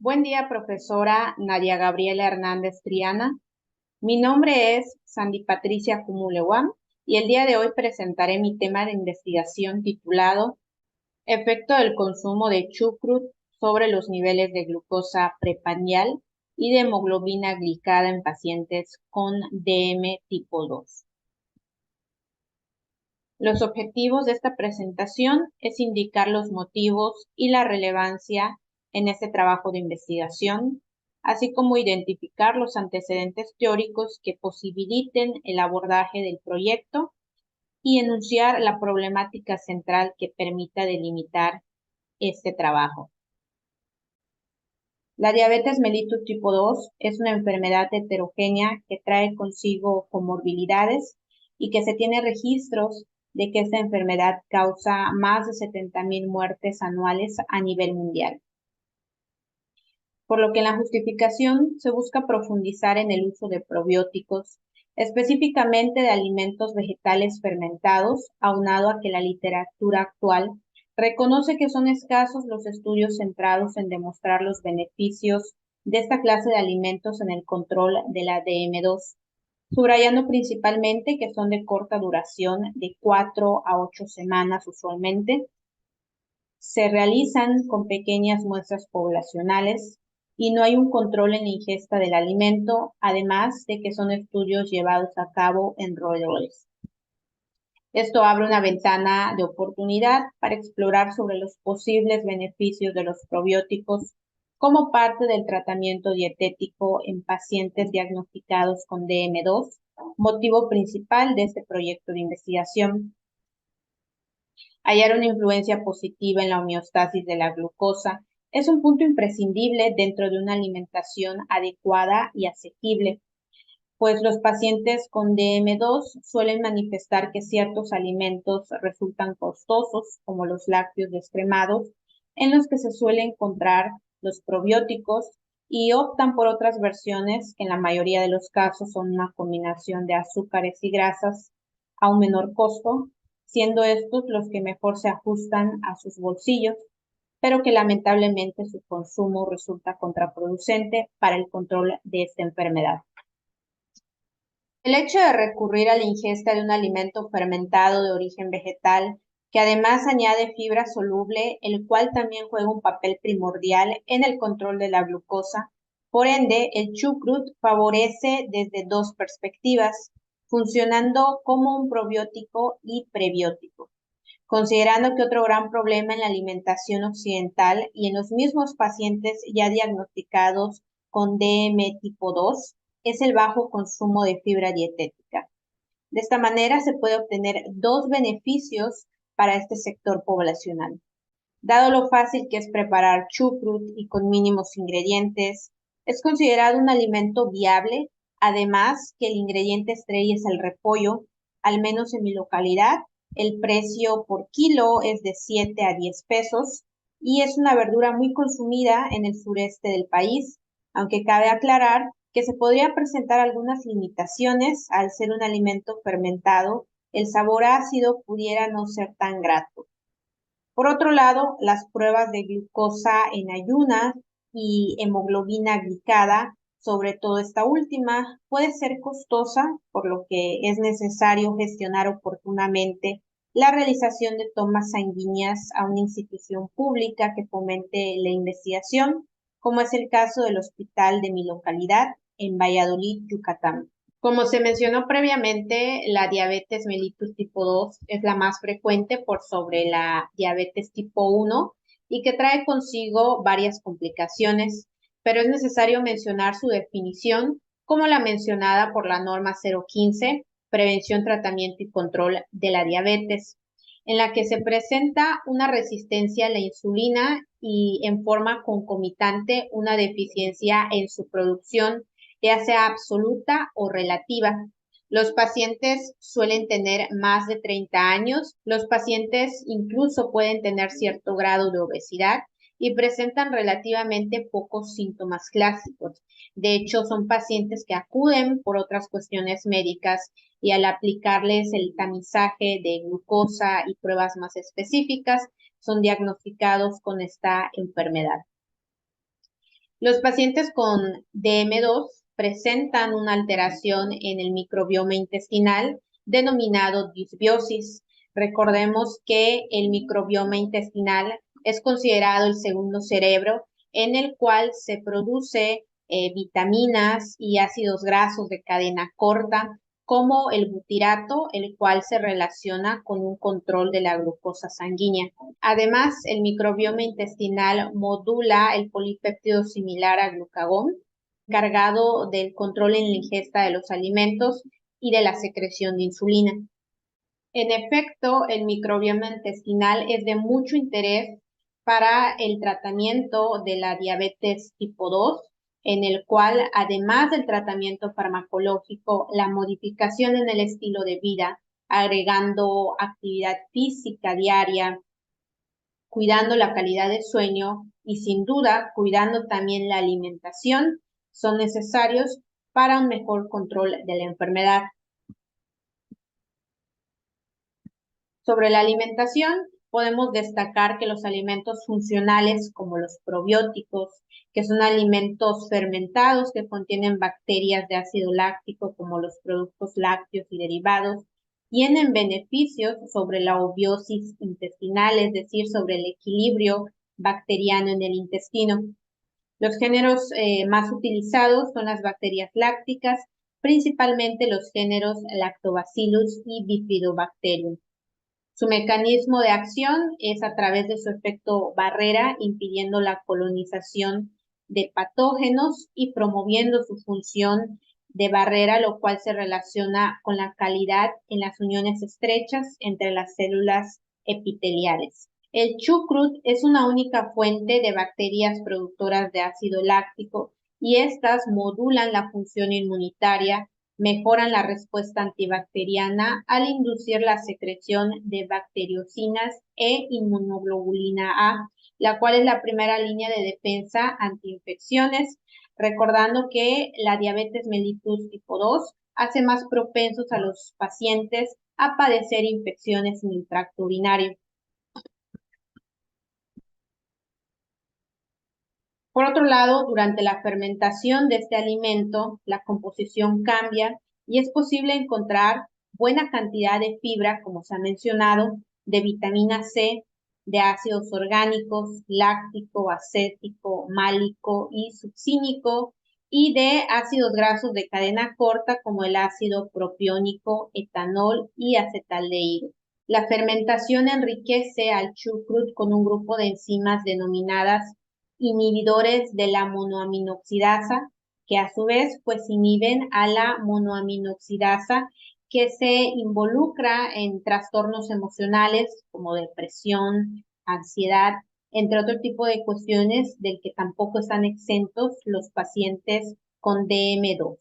Buen día, profesora Nadia Gabriela Hernández Triana. Mi nombre es Sandy Patricia Cumulewam y el día de hoy presentaré mi tema de investigación titulado Efecto del consumo de chucrut sobre los niveles de glucosa preprandial y de hemoglobina glicada en pacientes con DM tipo 2. Los objetivos de esta presentación es indicar los motivos y la relevancia en este trabajo de investigación, así como identificar los antecedentes teóricos que posibiliten el abordaje del proyecto y enunciar la problemática central que permita delimitar este trabajo. La diabetes mellitus tipo 2 es una enfermedad heterogénea que trae consigo comorbilidades y que se tiene registros de que esta enfermedad causa más de 70,000 muertes anuales a nivel mundial. Por lo que en la justificación se busca profundizar en el uso de probióticos, específicamente de alimentos vegetales fermentados, aunado a que la literatura actual reconoce que son escasos los estudios centrados en demostrar los beneficios de esta clase de alimentos en el control de la DM2, subrayando principalmente que son de corta duración, de 4 a 8 semanas usualmente. Se realizan con pequeñas muestras poblacionales y no hay un control en la ingesta del alimento, además de que son estudios llevados a cabo en roedores. Esto abre una ventana de oportunidad para explorar sobre los posibles beneficios de los probióticos como parte del tratamiento dietético en pacientes diagnosticados con DM2, motivo principal de este proyecto de investigación. Hallar una influencia positiva en la homeostasis de la glucosa es un punto imprescindible dentro de una alimentación adecuada y asequible, pues los pacientes con DM2 suelen manifestar que ciertos alimentos resultan costosos, como los lácteos descremados, en los que se suele encontrar los probióticos, y optan por otras versiones que en la mayoría de los casos son una combinación de azúcares y grasas a un menor costo, siendo estos los que mejor se ajustan a sus bolsillos, pero que lamentablemente su consumo resulta contraproducente para el control de esta enfermedad. El hecho de recurrir a la ingesta de un alimento fermentado de origen vegetal, que además añade fibra soluble, el cual también juega un papel primordial en el control de la glucosa. Por ende, el chucrut favorece desde dos perspectivas, funcionando como un probiótico y prebiótico. Considerando que otro gran problema en la alimentación occidental y en los mismos pacientes ya diagnosticados con DM tipo 2 es el bajo consumo de fibra dietética. De esta manera se puede obtener dos beneficios para este sector poblacional. Dado lo fácil que es preparar chucrut y con mínimos ingredientes, es considerado un alimento viable, además que el ingrediente estrella es el repollo, al menos en mi localidad. El precio por kilo es de 7 a 10 pesos y es una verdura muy consumida en el sureste del país, aunque cabe aclarar que se podría presentar algunas limitaciones al ser un alimento fermentado, el sabor ácido pudiera no ser tan grato. Por otro lado, las pruebas de glucosa en ayunas y hemoglobina glicada, sobre todo esta última, puede ser costosa, por lo que es necesario gestionar oportunamente la realización de tomas sanguíneas a una institución pública que fomente la investigación, como es el caso del hospital de mi localidad en Valladolid, Yucatán. Como se mencionó previamente, la diabetes mellitus tipo 2 es la más frecuente por sobre la diabetes tipo 1 y que trae consigo varias complicaciones, pero es necesario mencionar su definición como la mencionada por la norma 015, Prevención, Tratamiento y Control de la Diabetes, en la que se presenta una resistencia a la insulina y en forma concomitante una deficiencia en su producción, ya sea absoluta o relativa. Los pacientes suelen tener más de 30 años, los pacientes incluso pueden tener cierto grado de obesidad y presentan relativamente pocos síntomas clásicos. De hecho, son pacientes que acuden por otras cuestiones médicas y al aplicarles el tamizaje de glucosa y pruebas más específicas, son diagnosticados con esta enfermedad. Los pacientes con DM2 presentan una alteración en el microbioma intestinal denominado disbiosis. Recordemos que el microbioma intestinal es considerado el segundo cerebro en el cual se produce vitaminas y ácidos grasos de cadena corta, como el butirato, el cual se relaciona con un control de la glucosa sanguínea. Además, el microbioma intestinal modula el polipéptido similar a glucagón, encargado del control en la ingesta de los alimentos y de la secreción de insulina. En efecto, el microbioma intestinal es de mucho interés para el tratamiento de la diabetes tipo 2, en el cual, además del tratamiento farmacológico, la modificación en el estilo de vida, agregando actividad física diaria, cuidando la calidad de sueño y sin duda cuidando también la alimentación, son necesarios para un mejor control de la enfermedad. Sobre la alimentación, podemos destacar que los alimentos funcionales como los probióticos, que son alimentos fermentados que contienen bacterias de ácido láctico como los productos lácteos y derivados, tienen beneficios sobre la obiosis intestinal, es decir, sobre el equilibrio bacteriano en el intestino. Los géneros más utilizados son las bacterias lácticas, principalmente los géneros Lactobacillus y Bifidobacterium. Su mecanismo de acción es a través de su efecto barrera, impidiendo la colonización de patógenos y promoviendo su función de barrera, lo cual se relaciona con la calidad en las uniones estrechas entre las células epiteliales. El chucrut es una única fuente de bacterias productoras de ácido láctico y estas modulan la función inmunitaria, mejoran la respuesta antibacteriana al inducir la secreción de bacteriocinas e inmunoglobulina A, la cual es la primera línea de defensa antiinfecciones, recordando que la diabetes mellitus tipo 2 hace más propensos a los pacientes a padecer infecciones en el tracto urinario. Por otro lado, durante la fermentación de este alimento, la composición cambia y es posible encontrar buena cantidad de fibra, como se ha mencionado, de vitamina C, de ácidos orgánicos, láctico, acético, málico y succínico, y de ácidos grasos de cadena corta, como el ácido propiónico, etanol y acetaldehído. La fermentación enriquece al chucrut con un grupo de enzimas denominadas inhibidores de la monoaminoxidasa, que a su vez pues inhiben a la monoaminoxidasa que se involucra en trastornos emocionales como depresión, ansiedad, entre otro tipo de cuestiones del que tampoco están exentos los pacientes con DM2.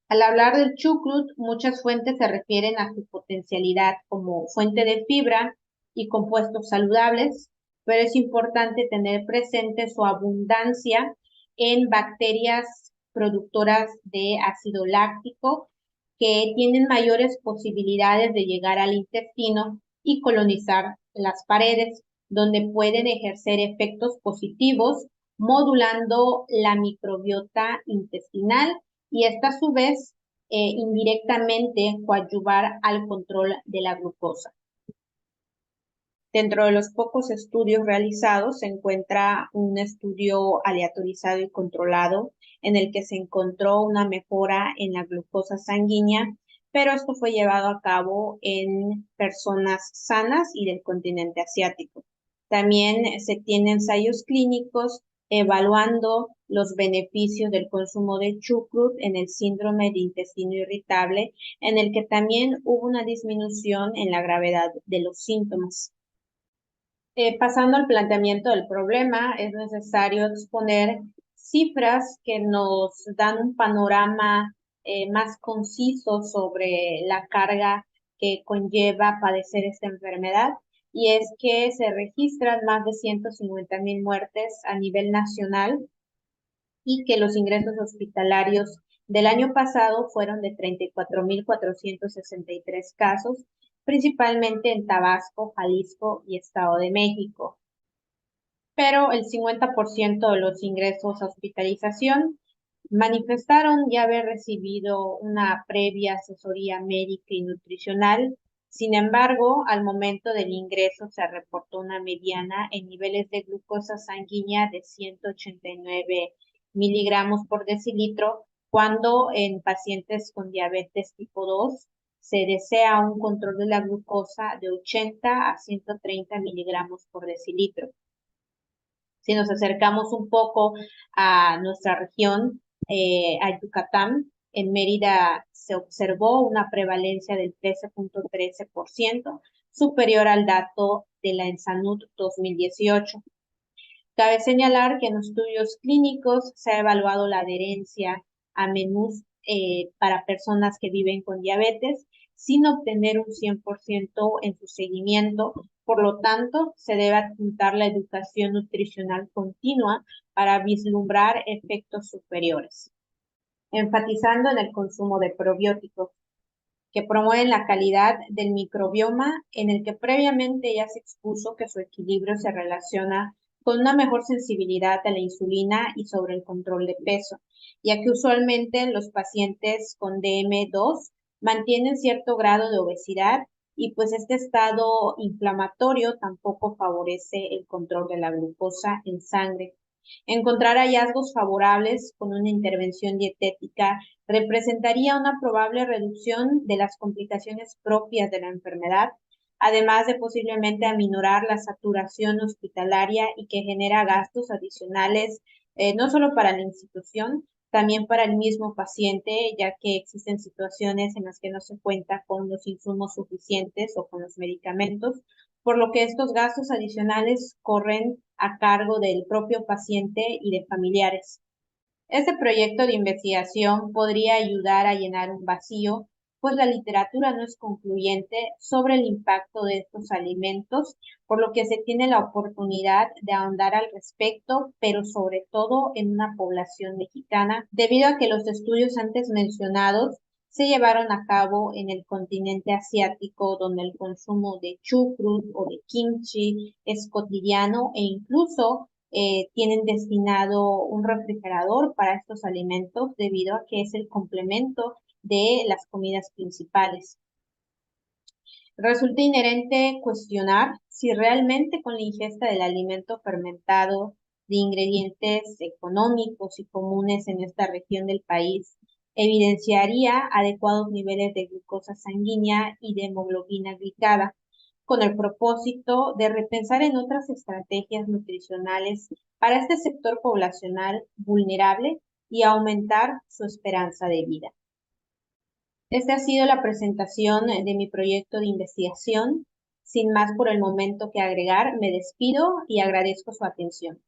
Al hablar del chucrut, muchas fuentes se refieren a su potencialidad como fuente de fibra y compuestos saludables, pero es importante tener presente su abundancia en bacterias productoras de ácido láctico que tienen mayores posibilidades de llegar al intestino y colonizar las paredes, donde pueden ejercer efectos positivos modulando la microbiota intestinal y esta a su vez indirectamente coadyuvar al control de la glucosa. Dentro de los pocos estudios realizados se encuentra un estudio aleatorizado y controlado en el que se encontró una mejora en la glucosa sanguínea, pero esto fue llevado a cabo en personas sanas y del continente asiático. También se tienen ensayos clínicos evaluando los beneficios del consumo de chucrut en el síndrome de intestino irritable, en el que también hubo una disminución en la gravedad de los síntomas. Pasando al planteamiento del problema, es necesario exponer cifras que nos dan un panorama más conciso sobre la carga que conlleva padecer esta enfermedad, y es que se registran más de 150,000 muertes a nivel nacional y que los ingresos hospitalarios del año pasado fueron de 34,463 casos, principalmente en Tabasco, Jalisco y Estado de México. pero el 50% de los ingresos a hospitalización manifestaron ya haber recibido una previa asesoría médica y nutricional. Sin embargo, al momento del ingreso se reportó una mediana en niveles de glucosa sanguínea de 189 miligramos por decilitro, cuando en pacientes con diabetes tipo 2 se desea un control de la glucosa de 80 a 130 miligramos por decilitro. Si nos acercamos un poco a nuestra región, a Yucatán, en Mérida se observó una prevalencia del 13.13%, superior al dato de la ENSANUD 2018. Cabe señalar que en estudios clínicos se ha evaluado la adherencia a menús para personas que viven con diabetes sin obtener un 100% en su seguimiento. Por lo tanto, se debe apuntar la educación nutricional continua para vislumbrar efectos superiores, enfatizando en el consumo de probióticos que promueven la calidad del microbioma, en el que previamente ya se expuso que su equilibrio se relaciona con una mejor sensibilidad a la insulina y sobre el control de peso, ya que usualmente los pacientes con DM2 mantienen cierto grado de obesidad y pues este estado inflamatorio tampoco favorece el control de la glucosa en sangre. Encontrar hallazgos favorables con una intervención dietética representaría una probable reducción de las complicaciones propias de la enfermedad, además de posiblemente aminorar la saturación hospitalaria y que genera gastos adicionales, no solo para la institución, también para el mismo paciente, ya que existen situaciones en las que no se cuenta con los insumos suficientes o con los medicamentos, por lo que estos gastos adicionales corren a cargo del propio paciente y de familiares. Este proyecto de investigación podría ayudar a llenar un vacío, pues la literatura no es concluyente sobre el impacto de estos alimentos, por lo que se tiene la oportunidad de ahondar al respecto, pero sobre todo en una población mexicana, debido a que los estudios antes mencionados se llevaron a cabo en el continente asiático, donde el consumo de chucrut o de kimchi es cotidiano e incluso tienen destinado un refrigerador para estos alimentos debido a que es el complemento de las comidas principales. Resulta inherente cuestionar si realmente con la ingesta del alimento fermentado de ingredientes económicos y comunes en esta región del país evidenciaría adecuados niveles de glucosa sanguínea y de hemoglobina glicada, con el propósito de repensar en otras estrategias nutricionales para este sector poblacional vulnerable y aumentar su esperanza de vida. Esta ha sido la presentación de mi proyecto de investigación. Sin más por el momento que agregar, me despido y agradezco su atención.